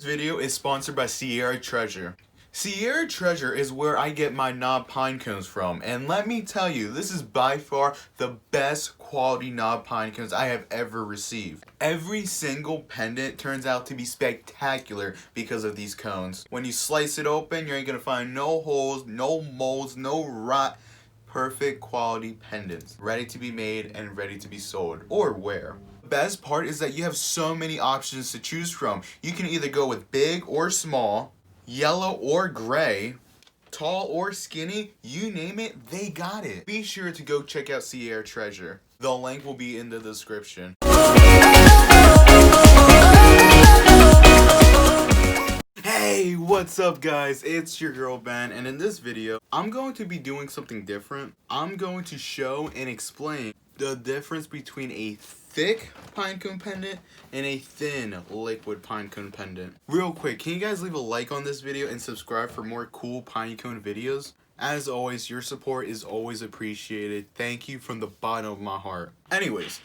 This video is sponsored by Sierra Treasure. Sierra Treasure is where I get my knob pine cones from, and let me tell you, this is by far the best quality knob pine cones I have ever received. Every single pendant turns out to be spectacular because of these cones. When you slice it open, you ain't gonna find no holes, no molds, no rot. Perfect quality pendants, ready to be made and ready to be sold or wear. The best part is that you have so many options to choose from. You can either go with big or small, yellow or gray, tall or skinny, you name it, they got it. Be sure to go check out Sierra Treasure. The link will be in the description. Hey, what's up guys? It's your girl Ben, and in this video, I'm going to be doing something different. I'm going to show and explain the difference between a thick pinecone pendant and a thin liquid pinecone pendant. Real quick, can you guys leave a like on this video and subscribe for more cool pinecone videos? As always, your support is always appreciated. Thank you from the bottom of my heart. Anyways,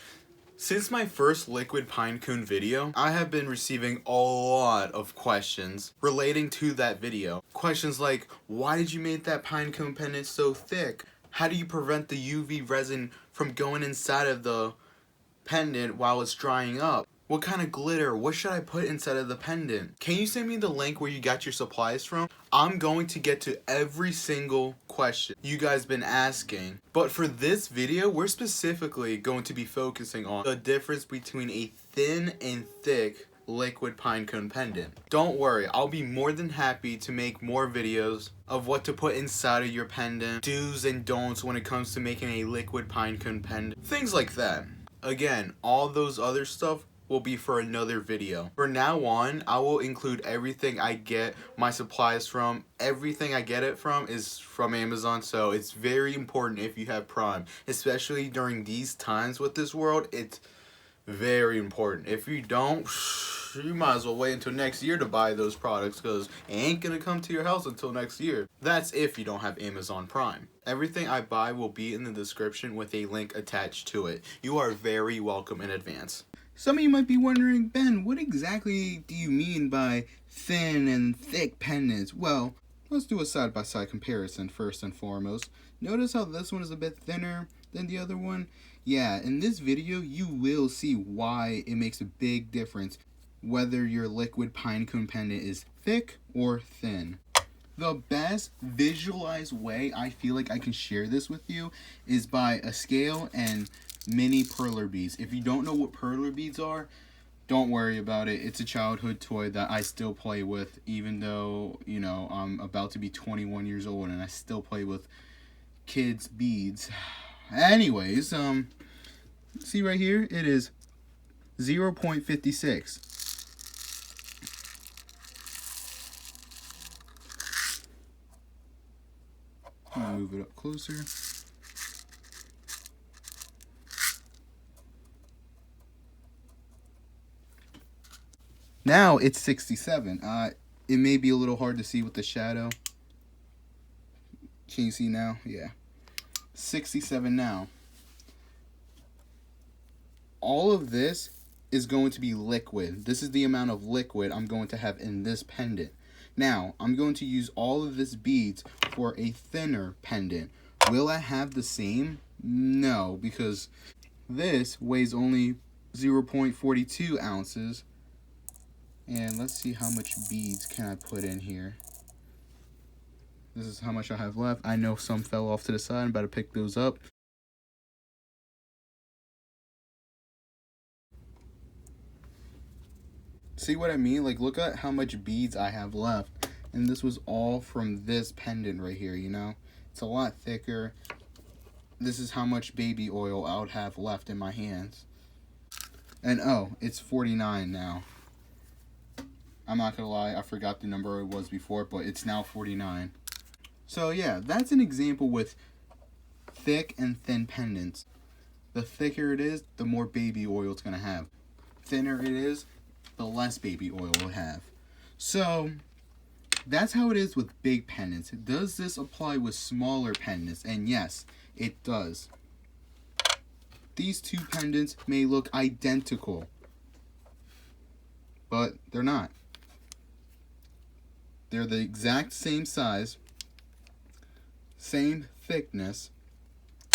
since my first liquid pinecone video, I have been receiving a lot of questions relating to that video. Questions like, why did you make that pinecone pendant so thick? How do you prevent the UV resin from going inside of the pendant while it's drying up? What kind of glitter? What should I put inside of the pendant? Can you send me the link where you got your supplies from? I'm going to get to every single question you guys been asking. But for this video, we're specifically going to be focusing on the difference between a thin and thick liquid pinecone pendant. Don't worry, I'll be more than happy to make more videos of what to put inside of your pendant, do's and don'ts when it comes to making a liquid pinecone pendant, things like that. Again, all those other stuff will be for another video. For now on, I will include everything I get my supplies from. Everything I get it from is from Amazon, so it's very important if you have Prime. Especially during these times with this world, it's very important. If you don't, you might as well wait until next year to buy those products because it ain't gonna come to your house until next year. That's if you don't have Amazon Prime. Everything I buy will be in the description with a link attached to it. You are very welcome in advance. Some of you might be wondering, Ben, what exactly do you mean by thin and thick pendants? Well, let's do a side-by-side comparison first and foremost. Notice how this one is a bit thinner than the other one? Yeah, in this video, you will see why it makes a big difference whether your liquid pinecone pendant is thick or thin. The best visualized way I feel like I can share this with you is by a scale and mini perler beads. If you don't know what perler beads are, don't worry about it. It's a childhood toy that I still play with, even though, you know, I'm about to be 21 years old and I still play with kids' beads. Anyways, see right here, it is 0.56. I'm gonna move it up closer. Now it's 67. It may be a little hard to see with the shadow. Can you see now? Yeah. 67 now. All of this is going to be liquid. This is the amount of liquid I'm going to have in this pendant. Now, I'm going to use all of this beads for a thinner pendant. Will I have the same? No, because this weighs only 0.42 ounces. And let's see how much beads can I put in here. This is how much I have left. I know some fell off to the side. I'm about to pick those up. See what I mean? Like, look at how much beads I have left. And this was all from this pendant right here, you know? It's a lot thicker. This is how much baby oil I would have left in my hands. And oh, it's 49 now. I'm not gonna lie, I forgot the number it was before, but it's now 49. So yeah, that's an example with thick and thin pendants. The thicker it is, the more baby oil it's gonna have. Thinner it is, the less baby oil will have. So that's how it is with big pendants. Does this apply with smaller pendants? And yes, it does. These two pendants may look identical, but they're not. They're the exact same size, same thickness,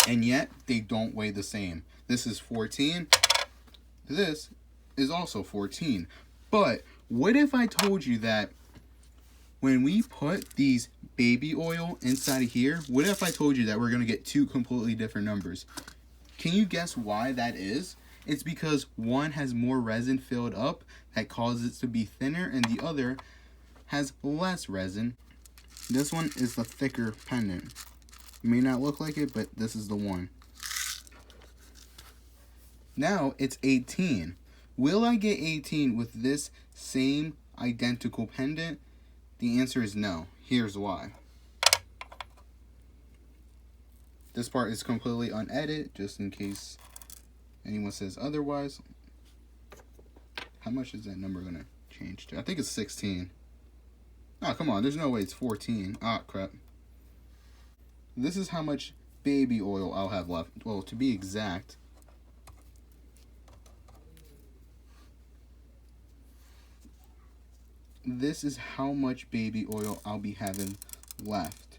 and yet they don't weigh the same. This is 14. This is also 14. But what if I told you that when we put these baby oil inside of here, what if I told you that we're going to get two completely different numbers? Can you guess why that is? It's because one has more resin filled up that causes it to be thinner, and the other has less resin. This one is the thicker pendant. It may not look like it, but this is the one. Now it's 18. Will I get 18 with this same identical pendant? The answer is no. Here's why. This part is completely unedited, just in case anyone says otherwise. How much is that number going to change to? I think it's 16. Oh, come on. There's no way it's 14. Ah, crap. This is how much baby oil I'll have left. Well, to be exact, this is how much baby oil I'll be having left.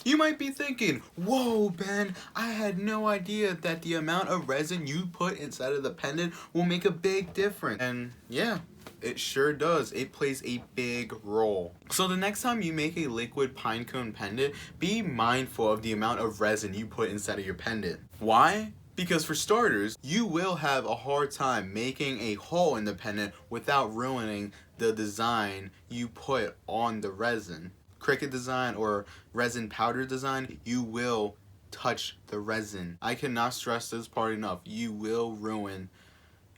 You might be thinking, whoa, Ben, I had no idea that the amount of resin you put inside of the pendant will make a big difference. And yeah, it sure does. It plays a big role. So the next time you make a liquid pinecone pendant, be mindful of the amount of resin you put inside of your pendant. Why? Because for starters, you will have a hard time making a hole in the pendant without ruining the design you put on the resin. Cricut design or resin powder design, you will touch the resin. I cannot stress this part enough. You will ruin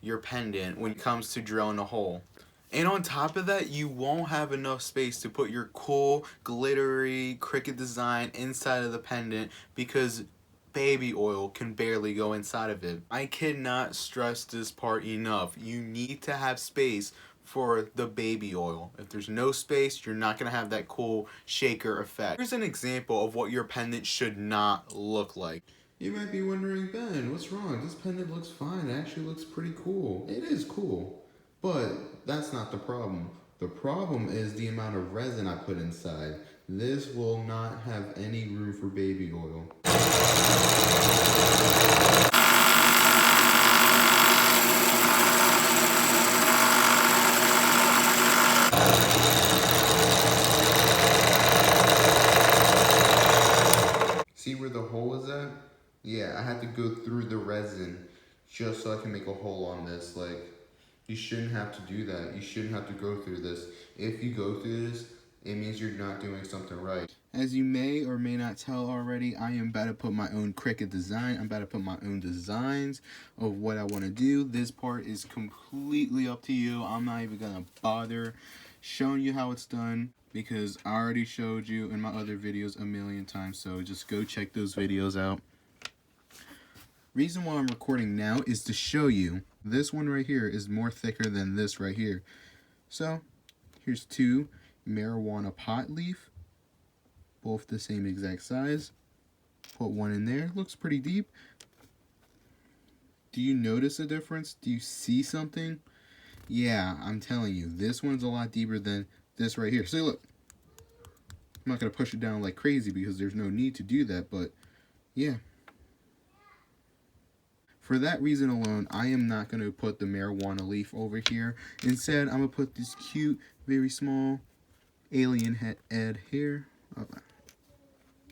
your pendant when it comes to drilling a hole. And on top of that, you won't have enough space to put your cool, glittery Cricut design inside of the pendant because baby oil can barely go inside of it. I cannot stress this part enough. You need to have space for the baby oil. If there's no space, you're not going to have that cool shaker effect. Here's an example of what your pendant should not look like. You might be wondering, Ben, what's wrong? This pendant looks fine. It actually looks pretty cool. It is cool, but that's not the problem. The problem is the amount of resin I put inside. This will not have any room for baby oil. See where the hole is at? Yeah, I had to go through the resin just so I can make a hole on this. Like, you shouldn't have to do that. You shouldn't have to go through this. If you go through this, it means you're not doing something right. As you may or may not tell already, I am about to put my own Cricut design. I'm about to put my own designs of what I want to do. This part is completely up to you. I'm not even going to bother showing you how it's done, because I already showed you in my other videos a million times, so just go check those videos out. Reason why I'm recording now is to show you this one right here is more thicker than this right here. So here's two marijuana pot leaf, both the same exact size. Put one in there, looks pretty deep. Do you notice a difference? Do you see something? Yeah, I'm telling you, this one's a lot deeper than this right here. See, look. I'm not going to push it down like crazy because there's no need to do that, but yeah. For that reason alone, I am not going to put the marijuana leaf over here. Instead, I'm going to put this cute, very small alien head here. Oh,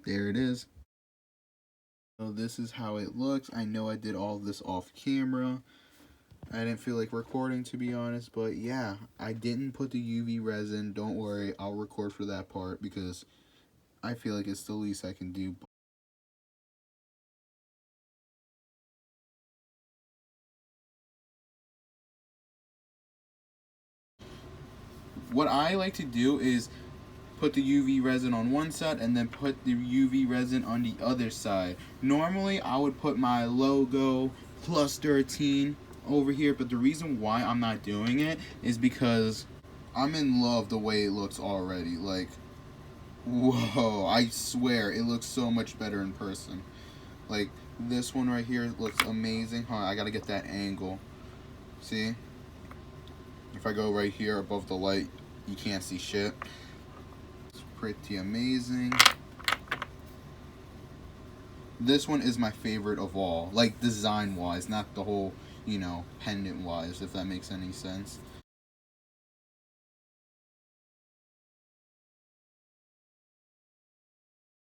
there it is. So this is how it looks. I know I did all of this off camera. I didn't feel like recording, to be honest, but yeah, I didn't put the UV resin. Don't worry, I'll record for that part because I feel like it's the least I can do. What I like to do is put the UV resin on one side and then put the UV resin on the other side. Normally, I would put my logo plus 13 over here, but the reason why I'm not doing it is because I'm in love the way it looks already. Like, whoa, I swear it looks so much better in person. Like, this one right here looks amazing. I gotta get that angle. See? If I go right here above the light, you can't see shit. It's pretty amazing. This one is my favorite of all, like design wise, not the whole, you know, pendant wise, if that makes any sense.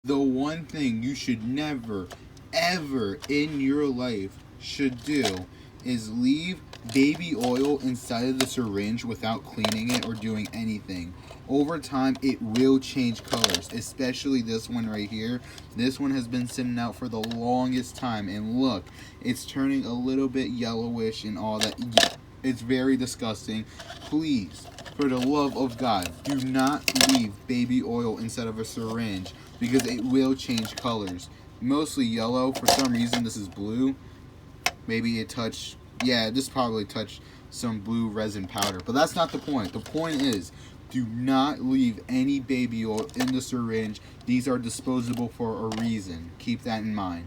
The one thing you should never, ever in your life should do is leave baby oil inside of the syringe without cleaning it or doing anything. Over time, it will change colors, especially this one right here. This one has been sitting out for the longest time, and look, it's turning a little bit yellowish and all that. It's very disgusting. Please, for the love of God, do not leave baby oil inside of a syringe because it will change colors. Mostly yellow. For some reason, this is blue. Maybe it touched, yeah, this probably touched some blue resin powder. But that's not the point. The point is, do not leave any baby oil in the syringe. These are disposable for a reason. Keep that in mind.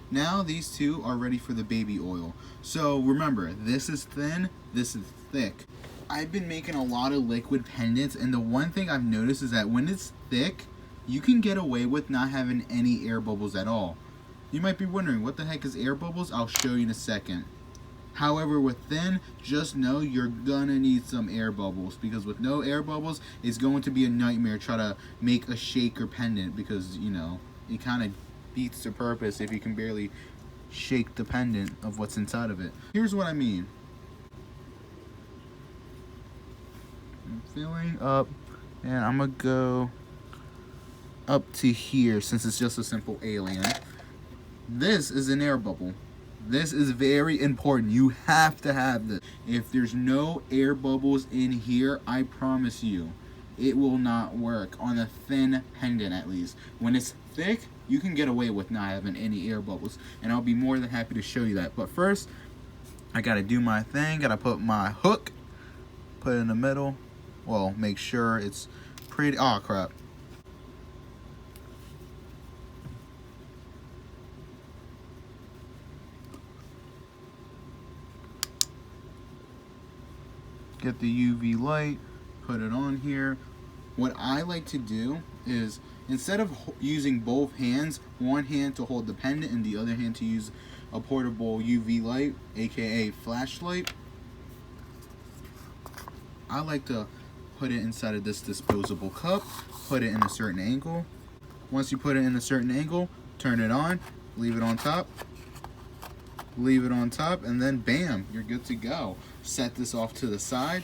Now these two are ready for the baby oil. So remember, this is thin, this is thick. I've been making a lot of liquid pendants, and the one thing I've noticed is that when it's thick, you can get away with not having any air bubbles at all. You might be wondering, what the heck is air bubbles? I'll show you in a second. However, with thin, just know you're gonna need some air bubbles, because with no air bubbles, it's going to be a nightmare try to make a shaker pendant, because, you know, it kind of beats the purpose if you can barely shake the pendant of what's inside of it. Here's what I mean. I'm filling up, and I'm gonna go up to here since it's just a simple alien. This is an air bubble. This is very important. You have to have this. If there's no air bubbles in here, I promise you, it will not work on a thin pendant at least. When it's thick, you can get away with not having any air bubbles, and I'll be more than happy to show you that. But first, I gotta do my thing. Gotta put my hook, put it in the middle. Well, make sure it's pretty. Oh crap. Get the UV light, put it on here. What I like to do is, instead of using both hands, one hand to hold the pendant and the other hand to use a portable UV light, aka flashlight, I like to put it inside of this disposable cup, put it in a certain angle. Once you put it in a certain angle, turn it on, leave it on top, and then bam, you're good to go. Set this off to the side,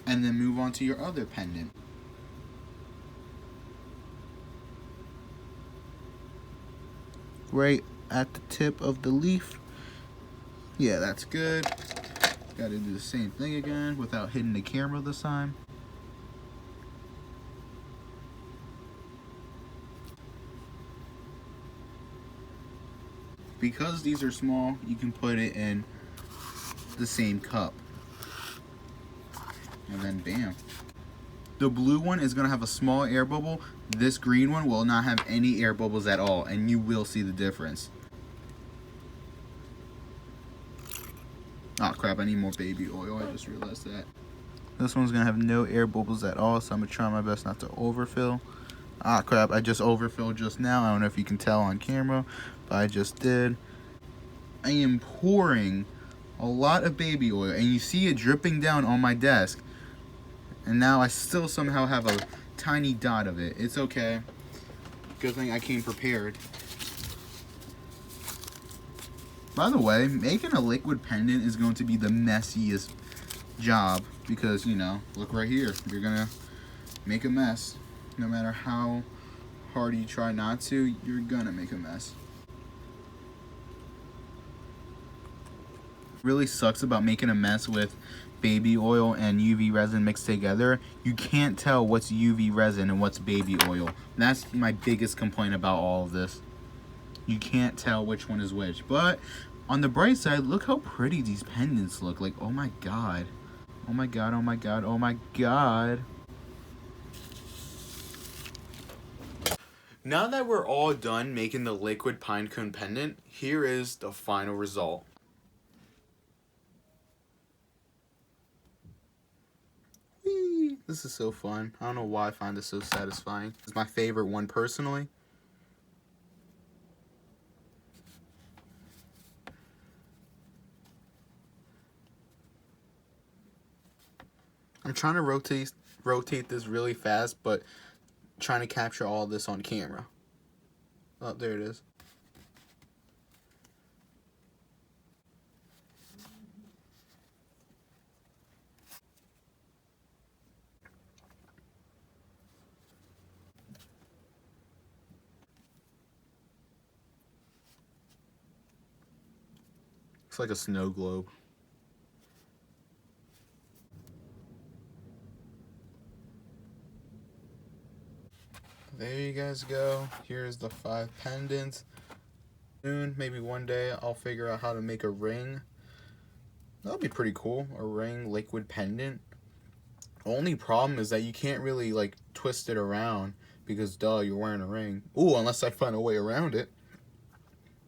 and then move on to your other pendant. Right at the tip of the leaf. Yeah, that's good. Gotta do the same thing again without hitting the camera this time. Because these are small, you can put it in the same cup. And then bam. The blue one is going to have a small air bubble. This green one will not have any air bubbles at all, and you will see the difference. Oh crap, I need more baby oil. I just realized that. This one's going to have no air bubbles at all, so I'm going to try my best not to overfill. Ah crap, I just overfilled just now. I don't know if you can tell on camera, but I just did. I am pouring a lot of baby oil, and you see it dripping down on my desk. And now I still somehow have a tiny dot of it. It's okay. Good thing I came prepared. By the way, making a liquid pendant is going to be the messiest job because, you know, look right here. You're going to make a mess. No matter how hard you try not to, you're going to make a mess. Really sucks about making a mess with baby oil and UV resin mixed together. You can't tell what's UV resin and what's baby oil. That's my biggest complaint about all of this. You can't tell which one is which. But on the bright side, look how pretty these pendants look. Like, oh my god. Oh my god, oh my god, oh my god. Now that we're all done making the liquid pinecone pendant, here is the final result. This is so fun. I don't know why I find this so satisfying. It's my favorite one personally. I'm trying to rotate this really fast, but trying to capture all this on camera. Oh, there it is. It's like a snow globe. There you guys go. Here's the 5 pendants. Soon, maybe one day, I'll figure out how to make a ring. That'll be pretty cool. A ring liquid pendant. Only problem is that you can't really like twist it around because duh, you're wearing a ring. Ooh, unless I find a way around it.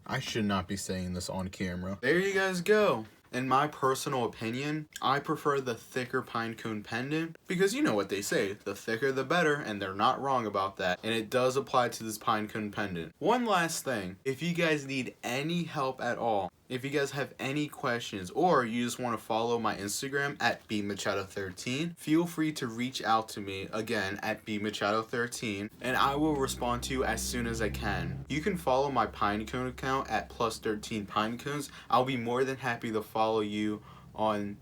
I should not be saying this on camera. There you guys go. In my personal opinion, I prefer the thicker Pinecone Pendant because you know what they say, the thicker the better, and they're not wrong about that. And it does apply to this Pinecone Pendant. One last thing, if you guys need any help at all, if you guys have any questions or you just want to follow my Instagram at bmachado13, feel free to reach out to me again at bmachado13 and I will respond to you as soon as I can. You can follow my Pinecone account at +13 Pinecones. I'll be more than happy to follow you on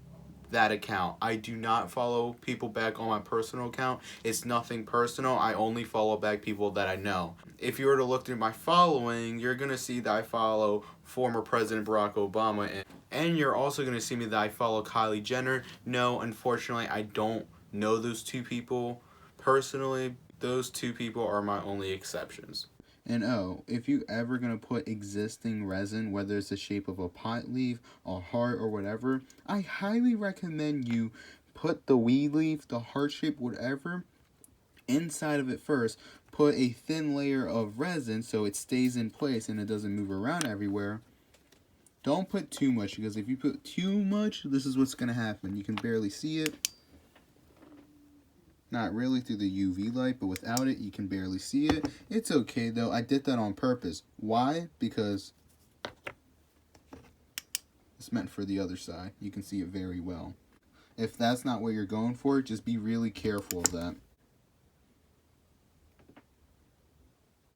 that account. I do not follow people back on my personal account. It's nothing personal. I only follow back people that I know. If you were to look through my following, you're going to see that I follow former President Barack Obama, and you're also going to see me that I follow Kylie Jenner. No, unfortunately, I don't know those two people personally. Those two people are my only exceptions. And oh, if you ever gonna put existing resin, whether it's the shape of a pot leaf, a heart, or whatever, I highly recommend you put the weed leaf, the heart shape, whatever, inside of it first. Put a thin layer of resin so it stays in place and it doesn't move around everywhere. Don't put too much, because if you put too much, this is what's gonna happen. You can barely see it. Not really through the UV light, but without it, you can barely see it. It's okay, though. I did that on purpose. Why? Because it's meant for the other side. You can see it very well. If that's not what you're going for, just be really careful of that.